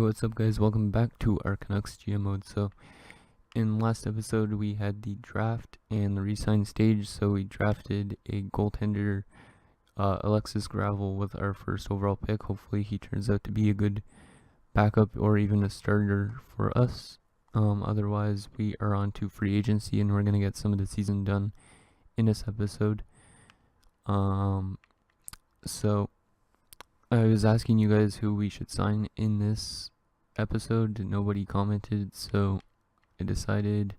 what's up guys, welcome back to our Canucks GM mode. So in last episode we had the draft and the re-sign stage, so we drafted a goaltender, Alexis Gravel, with our first overall pick. Hopefully he turns out to be a good backup or even a starter for us. Otherwise we are on to free agency and we're going to get some of the season done in this episode. So I was asking you guys who we should sign in this episode. Nobody commented, so I decided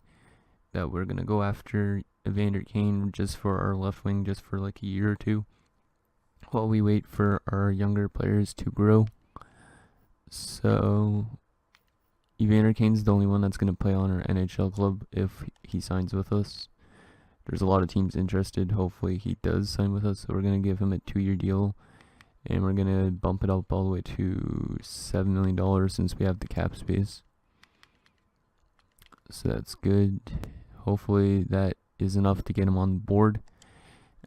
that we're gonna go after Evander Kane just for our left wing, just for like a year or two, while we wait for our younger players to grow. So Evander Kane's the only one that's gonna play on our NHL club if he signs with us. There's a lot of teams interested. Hopefully he does sign with us, so we're gonna give him a 2-year deal. And we're going to bump it up all the way to $7 million since we have the cap space. So that's good. Hopefully that is enough to get him on the board.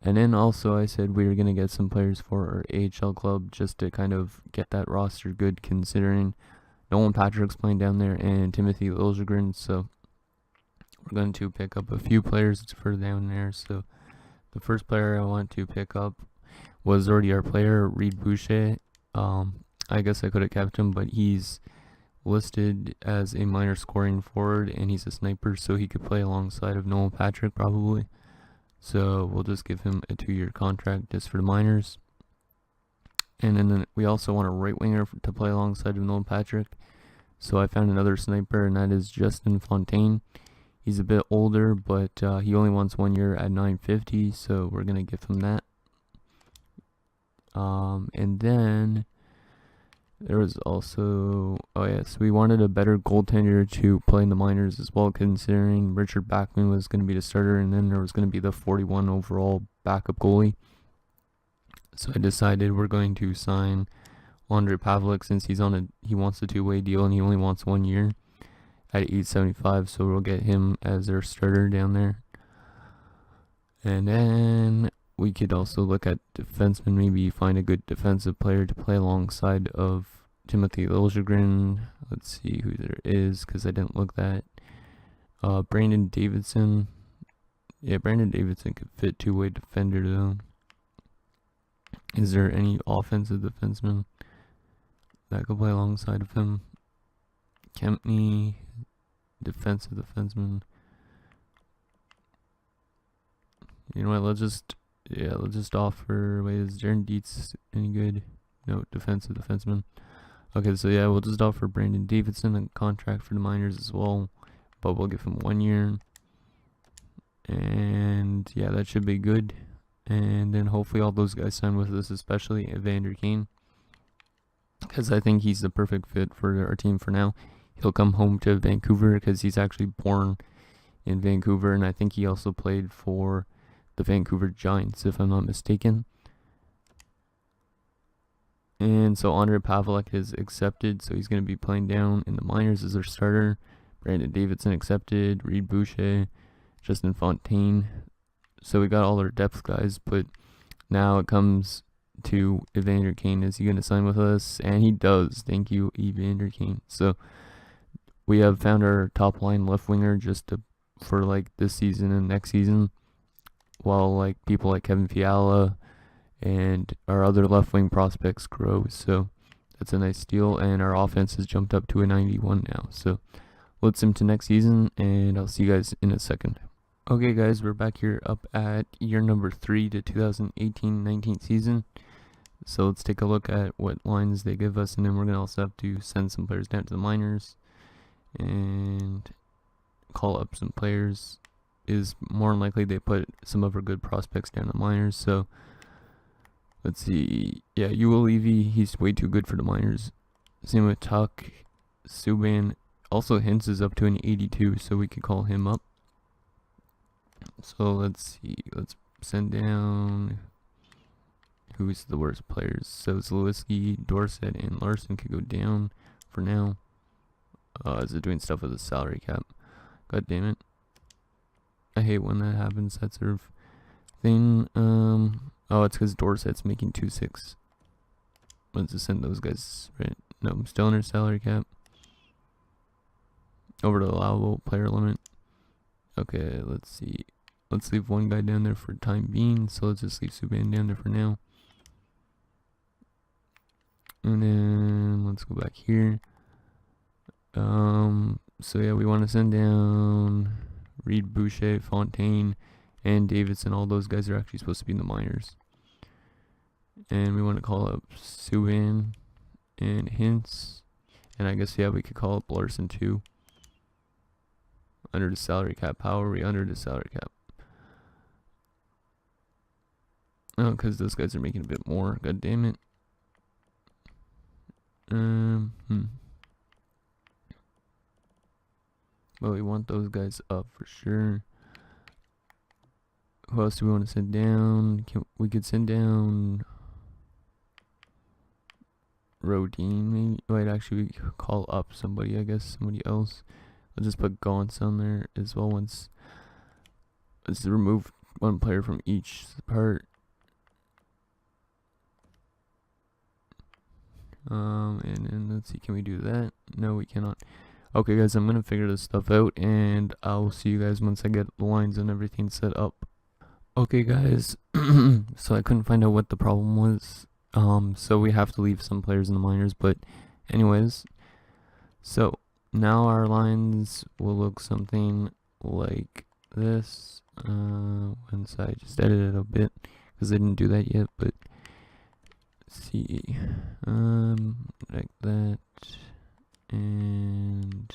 And then also I said we were going to get some players for our AHL club just to kind of get that roster good, considering Nolan Patrick's playing down there and Timothy Liljegren. So we're going to pick up a few players for down there. So the first player I want to pick up was already our player, Reed Boucher. I guess I could have kept him, but he's listed as a minor scoring forward and he's a sniper, so he could play alongside of Nolan Patrick probably. So we'll just give him a 2-year contract just for the minors. And then we also want a right winger to play alongside of Nolan Patrick. So I found another sniper, and that is Justin Fontaine. He's a bit older, but he only wants 1 year at $950, so we're gonna give him that. And then there was also, we wanted a better goaltender to play in the minors as well, considering Richard Backman was going to be the starter, and then there was going to be the 41 overall backup goalie. So I decided we're going to sign Andre Pavlik, since he wants a 2-way deal and he only wants 1 year at $875, so we'll get him as our starter down there. And then we could also look at defensemen, maybe find a good defensive player to play alongside of Timothy Liljegren. Let's see who there is, because I didn't look that. Brandon Davidson. Yeah, Brandon Davidson could fit 2-way defender though. Is there any offensive defenseman that could play alongside of him? Kempney, defensive defenseman. You know what, let's just offer, is Jaron Dietz any good? No, defensive defenseman. Okay, so yeah, we'll just offer Brandon Davidson a contract for the minors as well, but we'll give him 1 year. And yeah, that should be good. And then hopefully all those guys sign with us, especially Evander Kane, because I think he's the perfect fit for our team for now. He'll come home to Vancouver because he's actually born in Vancouver, and I think he also played for the Vancouver Giants, if I'm not mistaken. And so Andre Pavlik is accepted, so he's going to be playing down in the minors as our starter. Brandon Davidson accepted, Reed Boucher, Justin Fontaine. So we got all our depth guys, but now it comes to Evander Kane. Is he going to sign with us? And he does. Thank you, Evander Kane. So we have found our top line left winger for like this season and next season, while like people like Kevin Fiala and our other left wing prospects grow. So that's a nice deal, and our offense has jumped up to a 91 now. So let's sim to next season, and I'll see you guys in a second. Okay guys, we're back here up at year number 3 to 2018-19 season. So let's take a look at what lines they give us, and then we're gonna also have to send some players down to the minors and call up some players. Is more than likely they put some of our good prospects down the minors. So let's see. Yeah, Ewell Levy, he's way too good for the minors. Same with Tuck. Subban. Also Hintz is up to an 82, so we could call him up. So let's see. Let's send down who's the worst players. So Zalewski, Dorsett, and Larson could go down for now. Is it doing stuff with the salary cap? God damn it. I hate when that happens, that sort of thing. Oh, it's because Dorsett's making 2-6. Let's just send those guys, right? No, I'm still under salary cap. Over to the allowable player limit. Okay, let's see. Let's leave one guy down there for the time being. So let's just leave Subban down there for now. And then let's go back here. So yeah, we want to send down Reed, Boucher, Fontaine, and Davidson. All those guys are actually supposed to be in the minors. And we want to call up Subban and Hintz. And I guess, yeah, we could call up Larson too. Under the salary cap. How are we under the salary cap? Oh, because those guys are making a bit more. God damn it. Well, we want those guys up for sure. Who else do we want to send down? We could send down Rodine, maybe. Wait, actually, we could call up somebody, I guess. Somebody else. I'll just put Gaunts on there as well. Let's remove one player from each part. And then let's see, can we do that? No, we cannot. Okay, guys, I'm gonna figure this stuff out, and I'll see you guys once I get the lines and everything set up. Okay, guys, so I couldn't find out what the problem was. So we have to leave some players in the minors, but anyways, so now our lines will look something like this. Once I just edited it a bit, because I didn't do that yet, but see, like that, and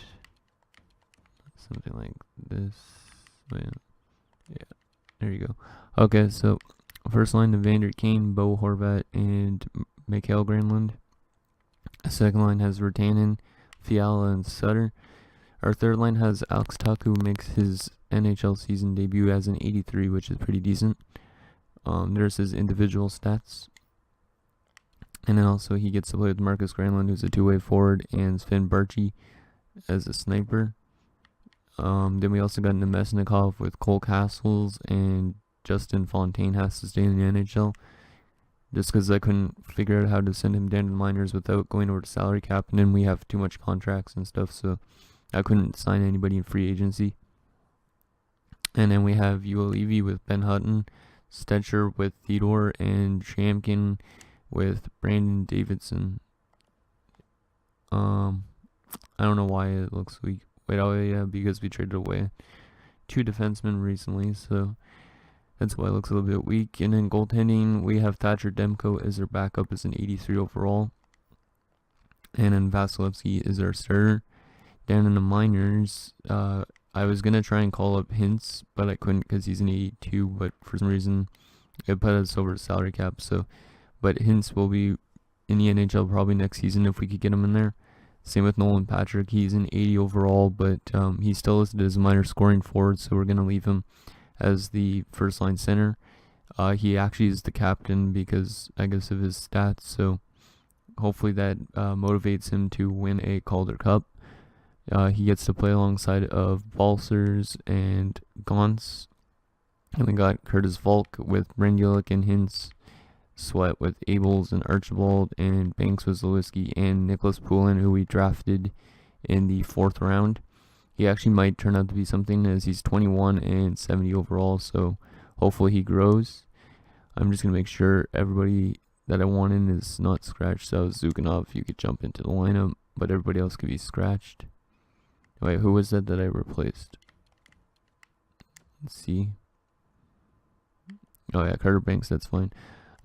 something like this. Yeah, there you go. Okay, so first line, Evander Kane, Bo Horvat, and Mikael Granlund. Second line has Virtanen, Fiala, and Sutter. Our third line has Alex Tuck, who makes his NHL season debut as an 83, which is pretty decent. There's his individual stats. And then also he gets to play with Marcus Granlund, who's a two-way forward, and Sven Barchi as a sniper. Then we also got Nemesnikov with Cole Castles, and Justin Fontaine has to stay in the NHL. Just because I couldn't figure out how to send him down to the minors without going over to salary cap, and then we have too much contracts and stuff, so I couldn't sign anybody in free agency. And then we have Uelevi with Ben Hutton, Stetcher with Theodore, and Shamkin with Brandon Davidson. I don't know why it looks weak. Wait, oh yeah, because we traded away 2 defensemen recently, so that's why it looks a little bit weak. And then goaltending, we have Thatcher Demko as our backup as an 83 overall. And then Vasilevsky is our starter. Down in the minors, I was going to try and call up Hintz, but I couldn't because he's an 82, but for some reason it put us over the salary cap. So, but Hintz will be in the NHL probably next season if we could get him in there. Same with Nolan Patrick. He's an 80 overall, but he's still listed as a minor scoring forward, so we're going to leave him as the first line center. He actually is the captain because I guess of his stats, so hopefully that motivates him to win a Calder Cup. He gets to play alongside of Balsers and Gaunts. And we got Curtis Volk with Brendulic and Hintz, Sweat with Abels and Archibald, and Banks with Zalewski, and Nicholas Poulin, who we drafted in the 4th round. He actually might turn out to be something as he's 21 and 70 overall, so hopefully he grows. I'm just going to make sure everybody that I want in is not scratched. So Zukanov, you could jump into the lineup, but everybody else could be scratched. Wait, who was that I replaced? Let's see. Oh yeah, Carter Banks, that's fine.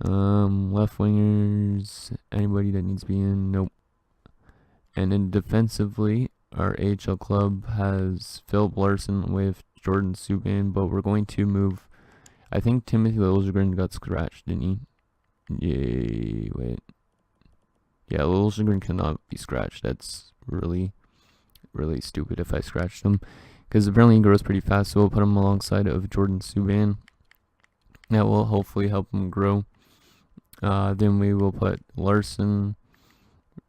Left wingers, anybody that needs to be in, nope. And then defensively, our AHL club has Philip Larson with Jordan Subban, but we're going to move. I think Timothy Liljegren got scratched, didn't he? Yay, wait. Yeah, Liljegren cannot be scratched. That's really stupid if I scratched him, because apparently he grows pretty fast, so we'll put him alongside of Jordan Subban. That will hopefully help him grow. Then we will put Larson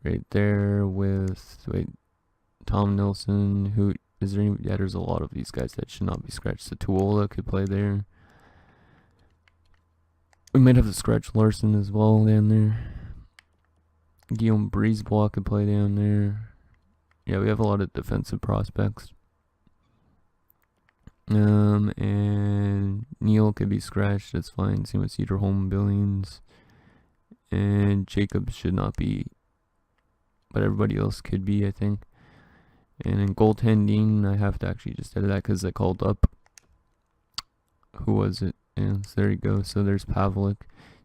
right there with Tom Nilsson. Who is there? Yeah, there's a lot of these guys that should not be scratched. Satuola could play there. We might have to scratch Larson as well down there. Guillaume Brisebois could play down there. Yeah, we have a lot of defensive prospects. And Neil could be scratched. That's fine. Same with Cedarholm, Billings, and Jacobs should not be, but everybody else could be, I think. And in goaltending, I have to actually just edit that because I called up. Who was it? And so there you go. So there's Pavlik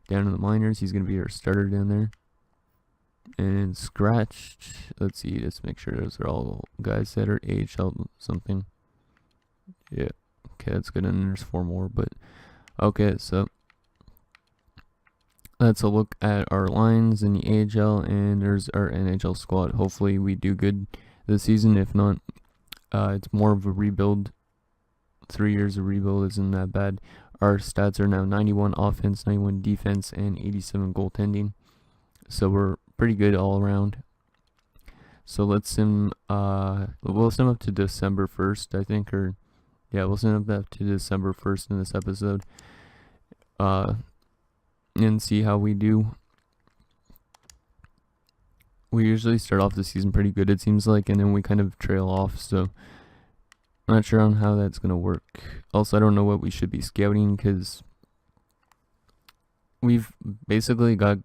down in the minors. He's gonna be our starter down there. And scratched. Let's see. Let's make sure those are all guys that are AHL something. Yeah. Okay, that's good. And there's 4 more. But okay, so that's a look at our lines in the AHL, and there's our NHL squad. Hopefully, we do good this season. If not, it's more of a rebuild. 3 years of rebuild isn't that bad. Our stats are now 91 offense, 91 defense, and 87 goaltending. So we're pretty good all around. So let's sim. We'll sim up to December 1st, I think, or yeah, we'll sim up to December 1st in this episode. And see how we do. We usually start off the season pretty good, it seems like, and then we kind of trail off. So I'm not sure on how that's gonna work. Also, I don't know what we should be scouting because we've basically got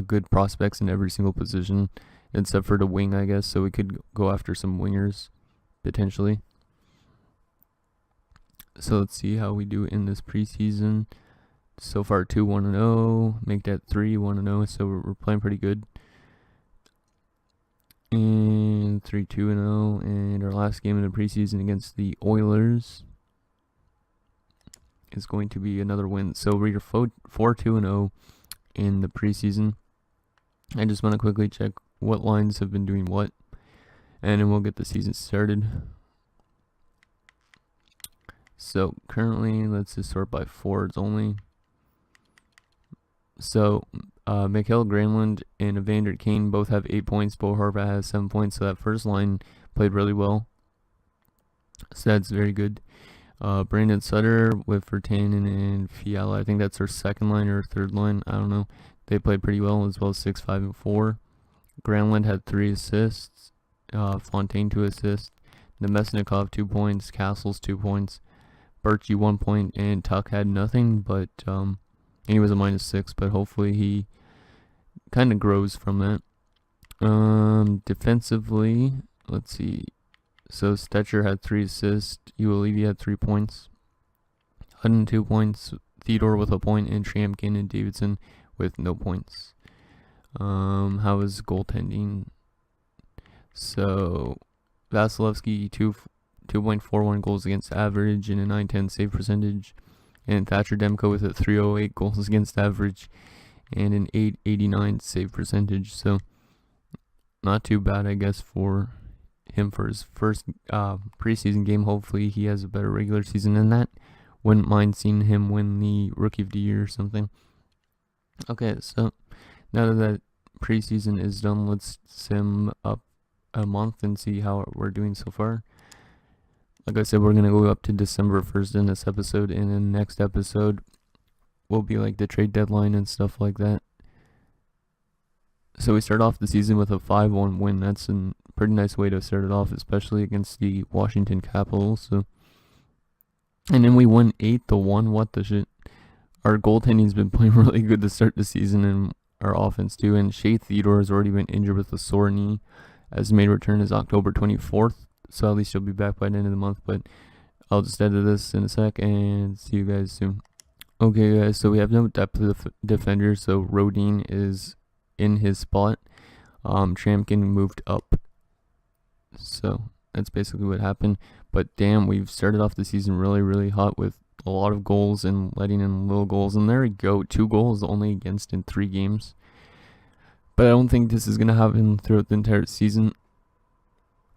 good prospects in every single position except for the wing, I guess. So we could go after some wingers potentially. So let's see how we do in this preseason. So far 2-1-0, make that 3-1-0. So we're playing pretty good. And 3-2-0, and our last game in the preseason against the Oilers is going to be another win. So we're 4-2-0 in the preseason. I just want to quickly check what lines have been doing what, and then we'll get the season started. So currently, let's just sort by forwards only. So Mikael Granlund and Evander Kane both have 8 points. Bo Horvat has 7 points. So that first line played really well. So that's very good. Brandon Sutter with Vertanen and Fiala. I think that's our second line or third line. I don't know. They played pretty well as well as 6, 5, and 4. Granlund had 3 assists. Fontaine 2 assists. Nemesnikov 2 points. Castles 2 points. Birchie 1 point. And Tuck had nothing, but he was a -6, but hopefully he kind of grows from that. Defensively, let's see. So Stetcher had 3 assists. Uolivi had 3 points. Hutton 2 points. Theodore with a point, and Tramkin and Davidson with no points. How is goaltending? So Vasilevsky 2.41 goals against average and a .910 save percentage. And Thatcher Demko with a 308 goals against average and an 889 save percentage. So not too bad, I guess, for him for his first preseason game. Hopefully he has a better regular season than that. Wouldn't mind seeing him win the Rookie of the Year or something. Okay, so now that preseason is done, let's sim up a month and see how we're doing so far. Like I said, we're going to go up to December 1st in this episode, and in the next episode will be like the trade deadline and stuff like that. So we start off the season with a 5-1 win. That's a pretty nice way to start it off, especially against the Washington Capitals. So, and then we won 8-1. What the shit? Our goaltending's been playing really good to start the season, and our offense too. And Shea Theodore has already been injured with a sore knee, as main return is October 24th. So at least he'll be back by the end of the month. But I'll just edit this in a sec and see you guys soon. Okay, guys. So we have no depth of defender. So Rodin is in his spot. Tramkin moved up. So that's basically what happened. But damn, we've started off the season really, really hot with a lot of goals and letting in little goals. And there we go. 2 goals only against in 3 games. But I don't think this is going to happen throughout the entire season.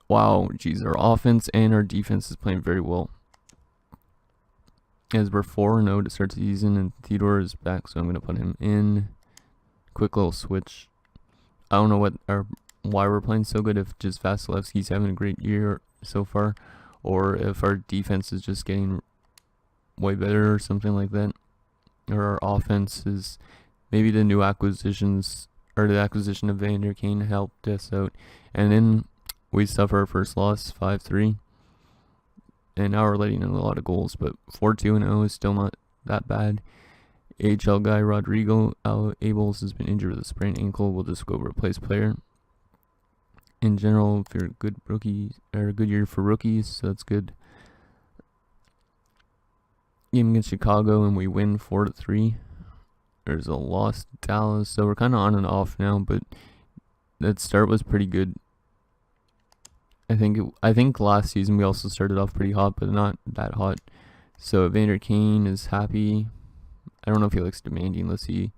Wow, geez, our offense and our defense is playing very well. As we're 4-0 to start the season, and Theodore is back, so I'm going to put him in. Quick little switch. I don't know why we're playing so good, if just Vasilevsky's having a great year so far, or if our defense is just getting way better or something like that. Or our offense is, maybe the new acquisitions or the acquisition of Vander Kane helped us out. And then we suffer our first loss, 5-3. And now we're letting in a lot of goals, but 4-2-0 is still not that bad. AHL guy Rodrigo Abels has been injured with a sprained ankle. We'll just go replace player. In general, if you're a good rookie or a good year for rookies, so that's good. Game against Chicago and we win 4-3. There's a loss to Dallas, so we're kind of on and off now, but that start was pretty good. I think last season we also started off pretty hot, but not that hot. So Vander Kane is happy. I don't know if he likes demanding. Let's see.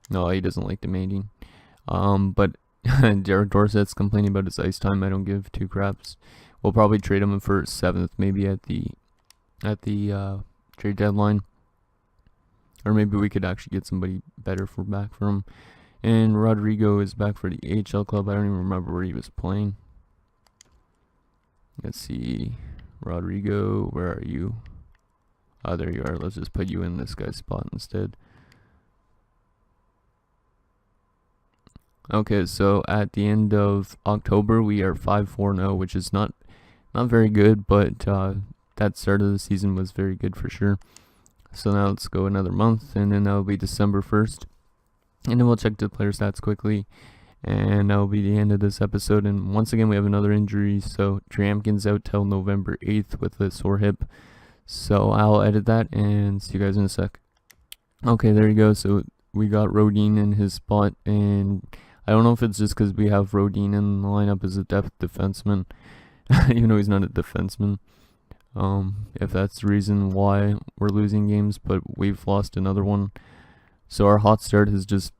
No, he doesn't like demanding. But Jared Dorsett's complaining about his ice time. I don't give two craps. We'll probably trade him for 7th, maybe at the trade deadline, or maybe we could actually get somebody better back for him. And Rodrigo is back for the AHL club. I don't even remember where he was playing. Let's see, Rodrigo, where are you? Oh, there you are. Let's just put you in this guy's spot instead. Okay, so at the end of October, we are 5-4-0, which is not very good, but that start of the season was very good for sure. So now let's go another month, and then that'll be December 1st. And then we'll check the player stats quickly. And that'll be the end of this episode. And once again, we have another injury. So Tramkin's out till November 8th with a sore hip. So I'll edit that and see you guys in a sec. Okay, there you go. So we got Rodin in his spot. And I don't know if it's just because we have Rodin in the lineup as a depth defenseman. Even though he's not a defenseman. If that's the reason why we're losing games. But we've lost another one. So our hot start has just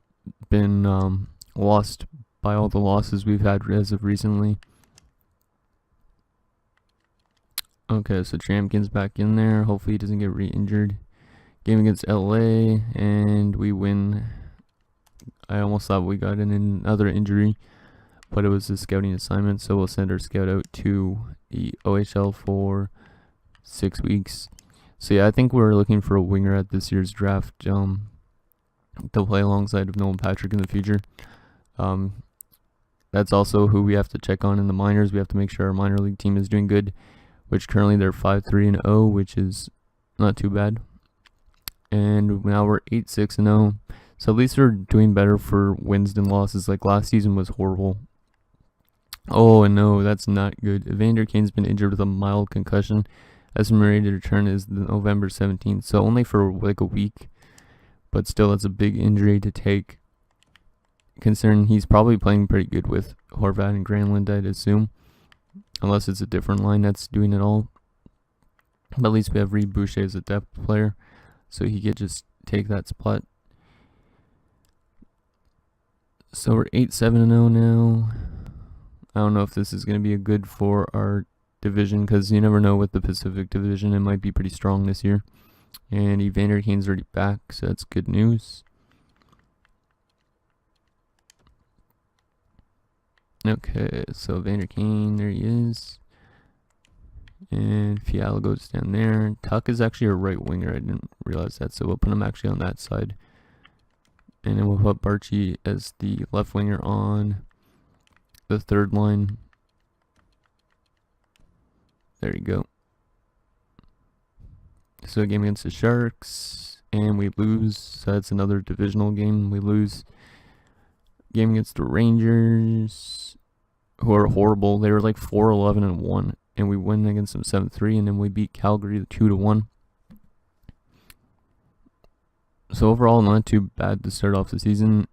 been lost by all the losses we've had as of recently. Okay, so Tramkin's back in there. Hopefully he doesn't get re-injured. Game against LA, and we win. I almost thought we got another injury, but it was a scouting assignment, so we'll send our scout out to the OHL for 6 weeks. So yeah, I think we're looking for a winger at this year's draft. To play alongside of Nolan Patrick in the future. That's also who we have to check on in the minors. We have to make sure our minor league team is doing good, which currently they're 5-3-0, which is not too bad. And now we're 8-6-0. So at least we're doing better for wins than losses. Like last season was horrible. Oh, and no, that's not good. Evander Kane's been injured with a mild concussion. Estimated return is November 17th, so only for like a week. But still, that's a big injury to take, considering he's probably playing pretty good with Horvat and Granlund, I'd assume. Unless it's a different line that's doing it all. But at least we have Reed Boucher as a depth player, so he could just take that spot. So we're 8-7-0 now. I don't know if this is going to be a good for our division, because you never know with the Pacific Division. It might be pretty strong this year. And Evander Kane's already back, so that's good news. Okay, so Evander Kane, there he is. And Fiala goes down there. Tuck is actually a right winger, I didn't realize that, so we'll put him actually on that side. And then we'll put Barchi as the left winger on the third line. There you go. So a game against the Sharks, and we lose. So that's another divisional game. We lose. Game against the Rangers, who are horrible. They were like 4-11-1, and we win against them 7-3, and then we beat Calgary 2-1. So overall, not too bad to start off the season.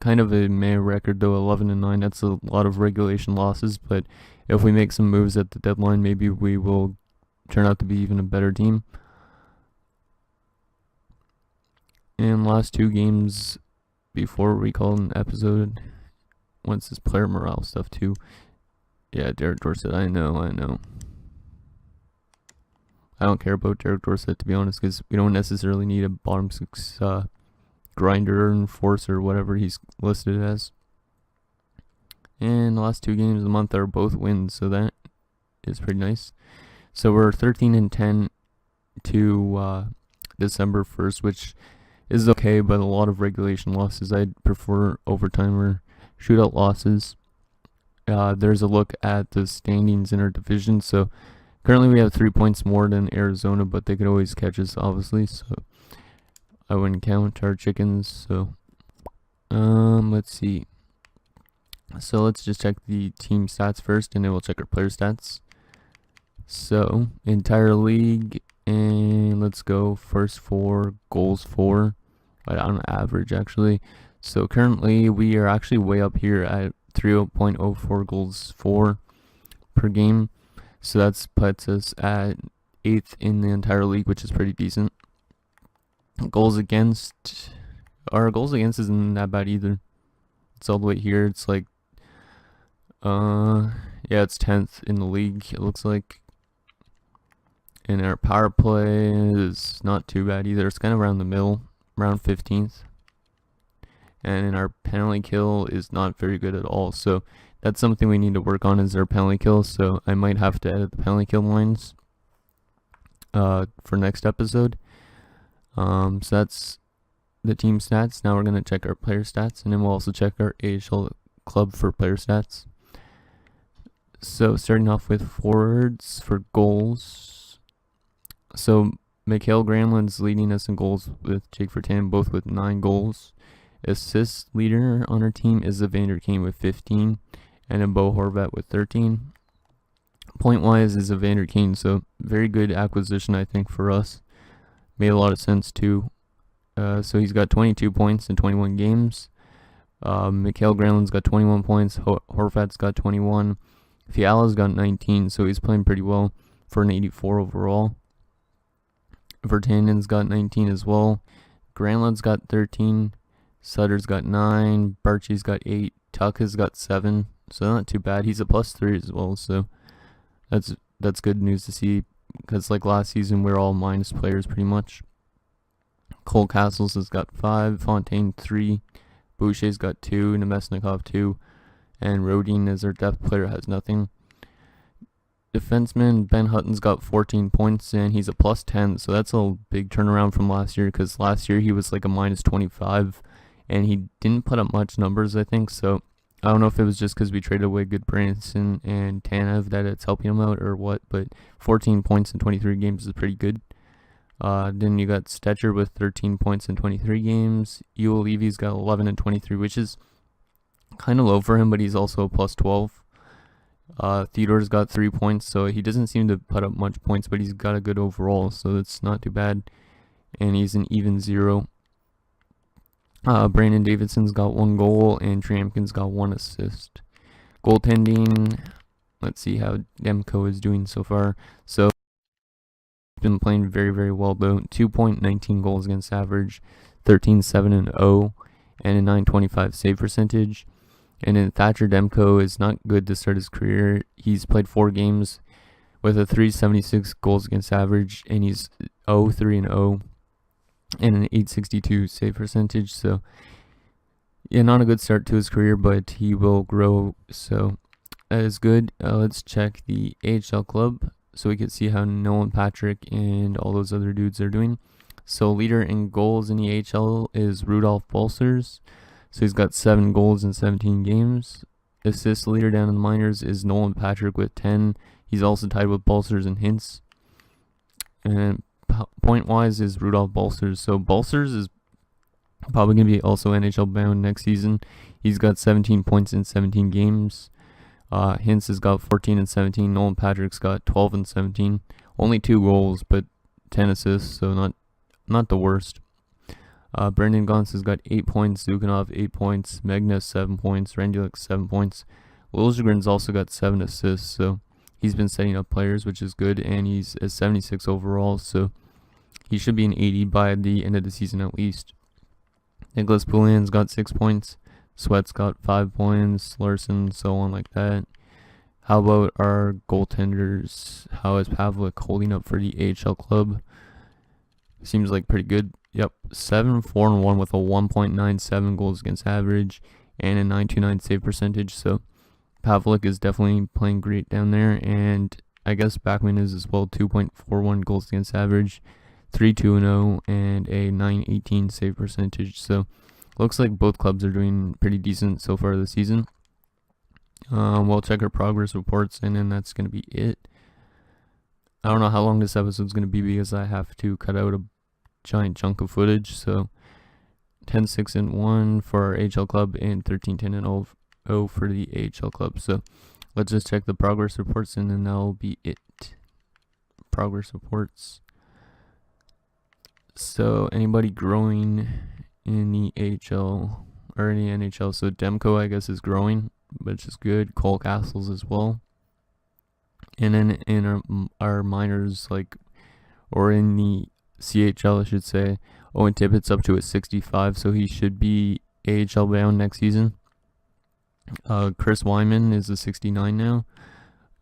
Kind of a meh record though, 11-9. That's a lot of regulation losses, but if we make some moves at the deadline, maybe we will turn out to be even a better team. And last 2 games before we call an episode, once this player morale stuff too. Yeah, Derek Dorsett, I know. I don't care about Derek Dorsett, to be honest, because we don't necessarily need a bottom 6 grinder or enforcer, whatever he's listed as. And the last 2 games of the month are both wins, so that is pretty nice. So we're 13-10 to December 1st, which is okay, but a lot of regulation losses. I'd prefer overtime or shootout losses. There's a look at the standings in our division. So currently we have 3 points more than Arizona, but they could always catch us, obviously. So I wouldn't count our chickens. So let's see. So let's just check the team stats first, and then we'll check our player stats. So entire league, and let's go first for goals for, but on average actually. So currently we are actually way up here at 3.04 goals for per game. So that puts us at 8th in the entire league, which is pretty decent. Goals against, our goals against isn't that bad either. It's all the way here. It's like yeah, it's 10th in the league, it looks like. And our power play is not too bad either. It's kind of around the middle, around 15th. And in our penalty kill is not very good at all. So that's something we need to work on, is our penalty kill. So I might have to edit the penalty kill lines for next episode. So that's the team stats. Now we're going to check our player stats, and then we'll also check our AHL club for player stats. So starting off with forwards for goals. So Mikhail Granlund's leading us in goals with Jake Virtanen, both with 9 goals. Assist leader on our team is Evander Kane with 15, and then Bo Horvat with 13. Point wise is Evander Kane, so very good acquisition, I think, for us. Made a lot of sense too. So he's got 22 points in 21 games. Mikhail Granlund's got 21 points. Horvat's got 21. Fiala's got 19, so he's playing pretty well for an 84 overall. Virtanen's got 19 as well. Granlund's got 13. Sutter's got 9. Barchi's got 8. Tuck has got 7. So not too bad. He's a +3 as well. So that's good news to see, because like last season we're all minus players pretty much. Cole Castles has got 5. Fontaine 3. Boucher's got 2. Nemesnikov 2. And Rodin, as our depth player, has nothing. Defenseman Ben Hutton's got 14 points, and he's a +10, so that's a big turnaround from last year, because last year he was like a -25, and he didn't put up much numbers, I think. So I don't know if it was just because we traded away Goodbranson and Tanev that it's helping him out or what, but 14 points in 23 games is pretty good. Then you got Stetcher with 13 points in 23 games. Ewell Levy's got 11 in 23, which is kind of low for him, but he's also a +12. Theodore's got 3 points, so he doesn't seem to put up much points, but he's got a good overall, so that's not too bad. And he's an even 0. Brandon Davidson's got 1 goal, and Tramkin's got 1 assist. Goaltending, let's see how Demko is doing so far. So he's been playing very, very well though. 2.19 goals against average, 13-7-0, and a .925 save percentage. And then Thatcher Demko is not good to start his career. He's played 4 games with a .376 goals against average, and he's 0-3-0 and an .862 save percentage. So yeah, not a good start to his career, but he will grow, so that is good. Let's check the AHL club so we can see how Nolan Patrick and all those other dudes are doing. So leader in goals in the AHL is Rudolph Balcers. So he's got 7 goals in 17 games. Assist leader down in the minors is Nolan Patrick with 10. He's also tied with Balcers and Hintz. And point-wise is Rudolph Balcers. So Balcers is probably going to be also NHL bound next season. He's got 17 points in 17 games. Hintz has got 14 and 17. Nolan Patrick's got 12 and 17. Only 2 goals, but 10 assists, so not the worst. Brendan Gaunce has got 8 points, Zukhanov 8 points, Magnus 7 points, Randulik 7 points. Liljegren's also got 7 assists, so he's been setting up players, which is good, and he's a 76 overall, so he should be an 80 by the end of the season at least. Nicholas Poulin's got 6 points, Sweat's got 5 points, Larson, so on like that. How about our goaltenders? How is Pavlik holding up for the AHL club? Seems like pretty good. Yep, 7-4-1 with a 1.97 goals against average and a .929 save percentage. So Pavlik is definitely playing great down there, and I guess Backman is as well. 2.41 goals against average, 3-2-0 and a 918 save percentage. So looks like both clubs are doing pretty decent so far this season. We'll check our progress reports, and then that's going to be it. I don't know how long this episode's going to be because I have to cut out a giant chunk of footage. So 10-6-1 for our AHL club and 13-10-0 for the AHL club. So let's just check the progress reports, and then that'll be it. Progress reports. So anybody growing in the AHL or in the NHL? So Demko, I guess, is growing, which is good. Cole Castles as well. And then in our minors, or in the CHL, I should say, Owen Tippett's up to a 65, so he should be AHL bound next season. Chris Wyman is a 69 now.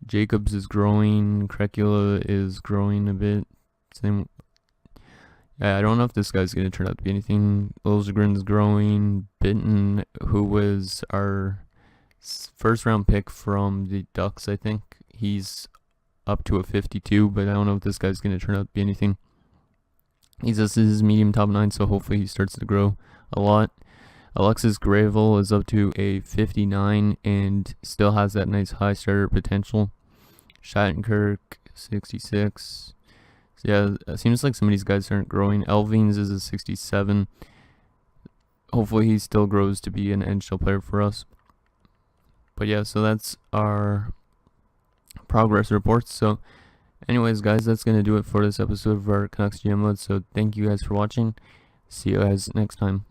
Jacobs is growing. Krekula is growing a bit. Same. I don't know if this guy's going to turn out to be anything. Liljegren's growing. Binton, who was our first round pick from the Ducks, I think, he's up to a 52, but I don't know if this guy's going to turn out to be anything. He's just his medium top 9, so hopefully he starts to grow a lot. Alexis Gravel is up to a 59 and still has that nice high starter potential. Shattenkirk, 66. So yeah, it seems like some of these guys aren't growing. Elvings is a 67. Hopefully he still grows to be an NHL player for us. But yeah, so that's our progress reports. So anyways, guys, that's going to do it for this episode of our Canucks GM mode. So thank you guys for watching. See you guys next time.